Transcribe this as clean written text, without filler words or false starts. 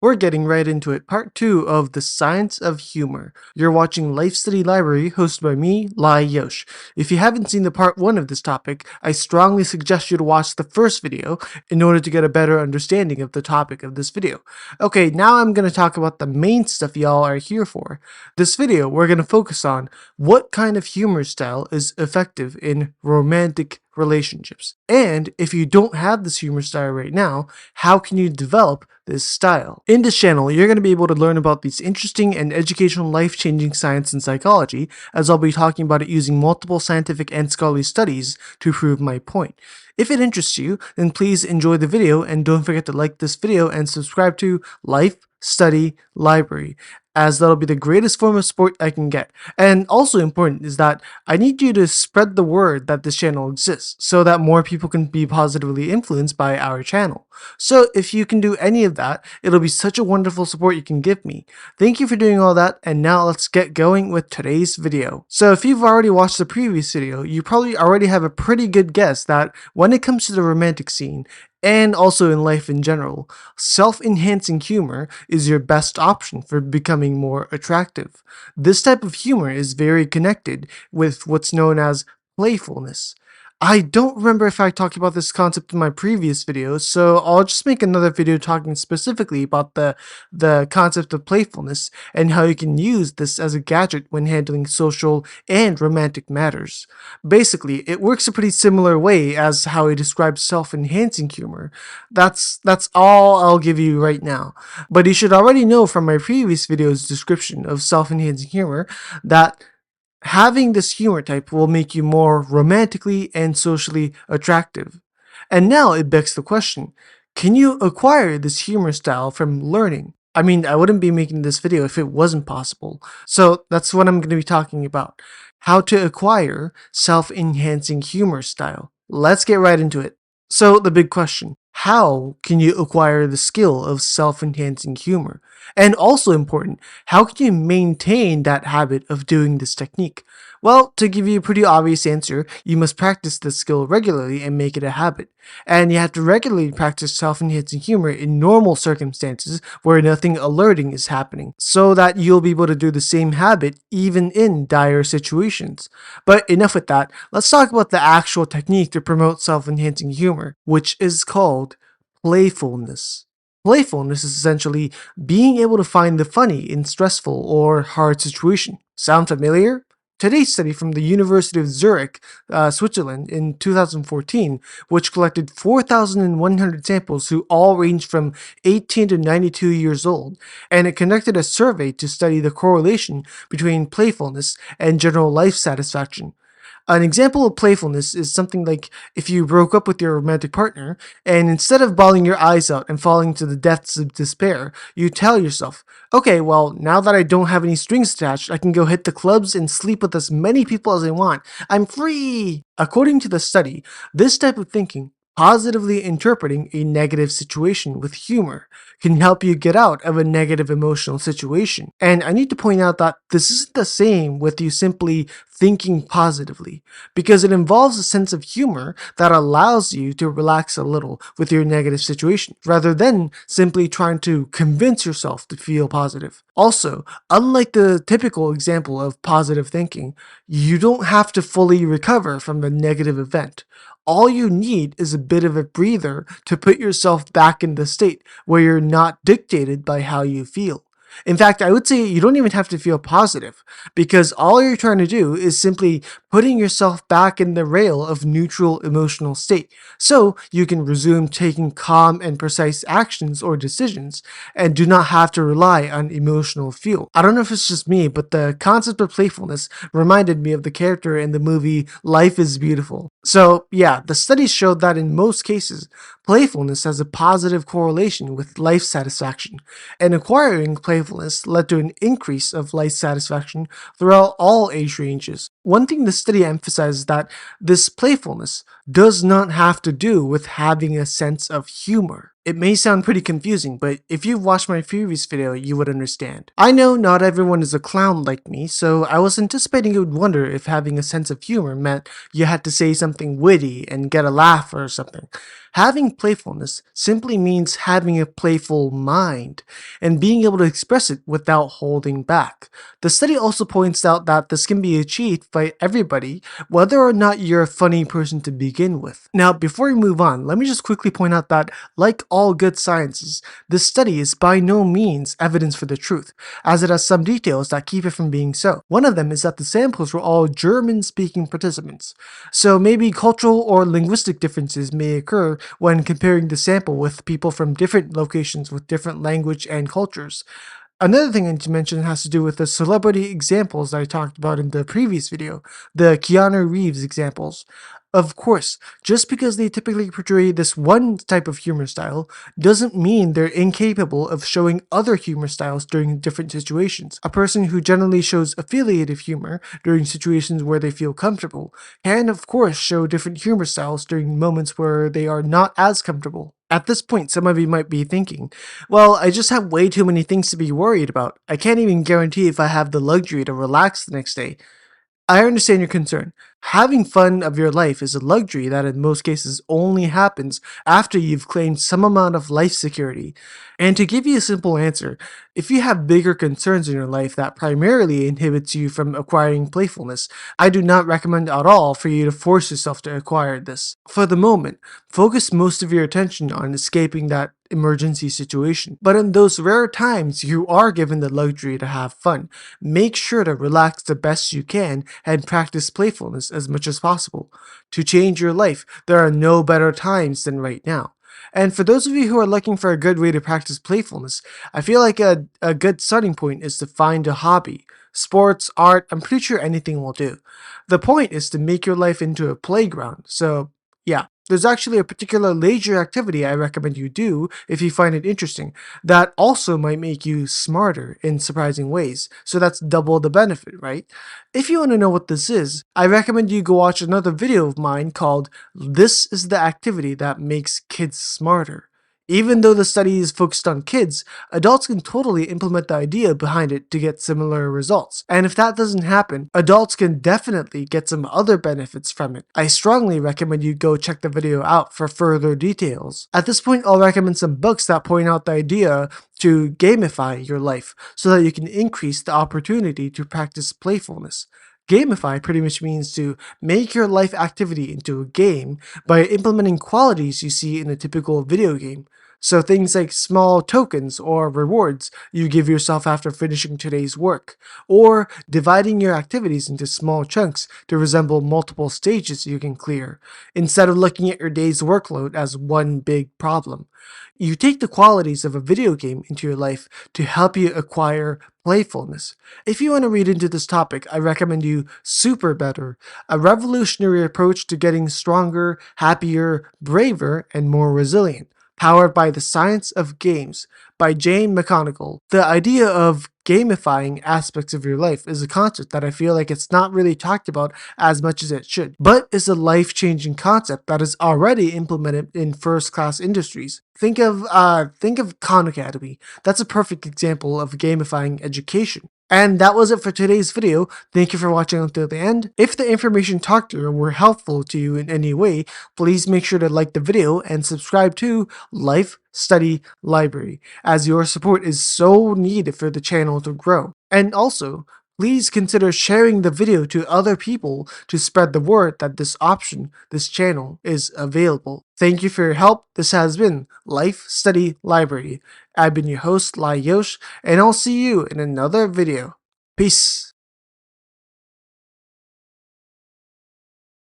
We're getting right into it. Part 2 of The Science of Humor. You're watching Life Study Library, hosted by me, Lye Yosh. If you haven't seen the part 1 of this topic, I strongly suggest you to watch the first video in order to get a better understanding of the topic of this video. Okay, now I'm going to talk about the main stuff y'all are here for. This video, we're going to focus on what kind of humor style is effective in romantic relationships. And if you don't have this humor style right now, how can you develop this style? In this channel, you're going to be able to learn about these interesting and educational life-changing science and psychology, as I'll be talking about it using multiple scientific and scholarly studies to prove my point. If it interests you, then please enjoy the video and don't forget to like this video and subscribe to Life Study Library, as that'll be the greatest form of support I can get. And also important is that I need you to spread the word that this channel exists so that more people can be positively influenced by our channel. So if you can do any of that, it'll be such a wonderful support you can give me. Thank you for doing all that, and now let's get going with today's video. So if you've already watched the previous video, you probably already have a pretty good guess that when it comes to the romantic scene, and also in life in general, self-enhancing humor is your best option for becoming more attractive. This type of humor is very connected with what's known as playfulness. I don't remember if I talked about this concept in my previous video, so I'll just make another video talking specifically about the concept of playfulness and how you can use this as a gadget when handling social and romantic matters. Basically, it works a pretty similar way as how he describes self-enhancing humor. That's all I'll give you right now. But you should already know from my previous video's description of self-enhancing humor that having this humor type will make you more romantically and socially attractive. And now it begs the question, can you acquire this humor style from learning? I mean, I wouldn't be making this video if it wasn't possible. So that's what I'm going to be talking about. How to acquire self-enhancing humor style. Let's get right into it. So the big question, how can you acquire the skill of self-enhancing humor? And also important, how can you maintain that habit of doing this technique? Well, to give you a pretty obvious answer, you must practice this skill regularly and make it a habit. And you have to regularly practice self-enhancing humor in normal circumstances where nothing alerting is happening, so that you'll be able to do the same habit even in dire situations. But enough with that, let's talk about the actual technique to promote self-enhancing humor, which is called playfulness. Playfulness is essentially being able to find the funny in stressful or hard situation. Sound familiar? Today's study from the University of Zurich, Switzerland in 2014, which collected 4,100 samples who all ranged from 18 to 92 years old, and it conducted a survey to study the correlation between playfulness and general life satisfaction. An example of playfulness is something like if you broke up with your romantic partner, and instead of bawling your eyes out and falling to the depths of despair, you tell yourself, okay, well, now that I don't have any strings attached, I can go hit the clubs and sleep with as many people as I want. I'm free! According to the study, this type of thinking, positively interpreting a negative situation with humor, can help you get out of a negative emotional situation. And I need to point out that this isn't the same with you simply thinking positively, because it involves a sense of humor that allows you to relax a little with your negative situation, rather than simply trying to convince yourself to feel positive. Also, unlike the typical example of positive thinking, you don't have to fully recover from the negative event. All you need is a bit of a breather to put yourself back in the state where you're not dictated by how you feel. In fact, I would say you don't even have to feel positive, because all you're trying to do is simply putting yourself back in the rail of neutral emotional state, so you can resume taking calm and precise actions or decisions, and do not have to rely on emotional fuel. I don't know if it's just me, but the concept of playfulness reminded me of the character in the movie Life is Beautiful. So yeah, the studies showed that in most cases, playfulness has a positive correlation with life satisfaction, and acquiring playfulness led to an increase of life satisfaction throughout all age ranges. One thing the study emphasizes that this playfulness does not have to do with having a sense of humor. It may sound pretty confusing, but if you've watched my previous video, you would understand. I know not everyone is a clown like me, so I was anticipating you would wonder if having a sense of humor meant you had to say something witty and get a laugh or something. Having playfulness simply means having a playful mind and being able to express it without holding back. The study also points out that this can be achieved by everybody, whether or not you're a funny person to begin with. Now, before we move on, let me just quickly point out that, like all good sciences, this study is by no means evidence for the truth, as it has some details that keep it from being so. One of them is that the samples were all German-speaking participants, so maybe cultural or linguistic differences may occur when comparing the sample with people from different locations with different language and cultures. Another thing I need to mention has to do with the celebrity examples I talked about in the previous video, the Keanu Reeves examples. Of course, just because they typically portray this one type of humor style doesn't mean they're incapable of showing other humor styles during different situations. A person who generally shows affiliative humor during situations where they feel comfortable can, of course, show different humor styles during moments where they are not as comfortable. At this point, some of you might be thinking, well, I just have way too many things to be worried about. I can't even guarantee if I have the luxury to relax the next day. I understand your concern. Having fun of your life is a luxury that in most cases only happens after you've claimed some amount of life security. And to give you a simple answer, if you have bigger concerns in your life that primarily inhibits you from acquiring playfulness, I do not recommend at all for you to force yourself to acquire this. For the moment, focus most of your attention on escaping that emergency situation. But in those rare times you are given the luxury to have fun, make sure to relax the best you can and practice playfulness as much as possible. To change your life, there are no better times than right now. And for those of you who are looking for a good way to practice playfulness, I feel like a good starting point is to find a hobby. Sports, art, I'm pretty sure anything will do. The point is to make your life into a playground. So, yeah. There's actually a particular leisure activity I recommend you do if you find it interesting that also might make you smarter in surprising ways. So that's double the benefit, right? If you want to know what this is, I recommend you go watch another video of mine called "This is the Activity That Makes Kids Smarter." Even though the study is focused on kids, adults can totally implement the idea behind it to get similar results. And if that doesn't happen, adults can definitely get some other benefits from it. I strongly recommend you go check the video out for further details. At this point, I'll recommend some books that point out the idea to gamify your life so that you can increase the opportunity to practice playfulness. Gamify pretty much means to make your life activity into a game by implementing qualities you see in a typical video game. So things like small tokens or rewards you give yourself after finishing today's work, or dividing your activities into small chunks to resemble multiple stages you can clear, instead of looking at your day's workload as one big problem. You take the qualities of a video game into your life to help you acquire playfulness. If you want to read into this topic, I recommend you SuperBetter, a revolutionary approach to getting stronger, happier, braver, and more resilient, powered by the science of games by McGonigal. The idea of gamifying aspects of your life is a concept that I feel like it's not really talked about as much as it should, but is a life-changing concept that is already implemented in first-class industries. Think of Khan Academy. That's a perfect example of gamifying education. And that was it for today's video. Thank you for watching until the end. If the information talked through were helpful to you in any way, please make sure to like the video and subscribe to Life Study Library, as your support is so needed for the channel to grow. And also, please consider sharing the video to other people to spread the word that this channel, is available. Thank you for your help. This has been Life Study Library. I've been your host, Lye Yosh, and I'll see you in another video. Peace.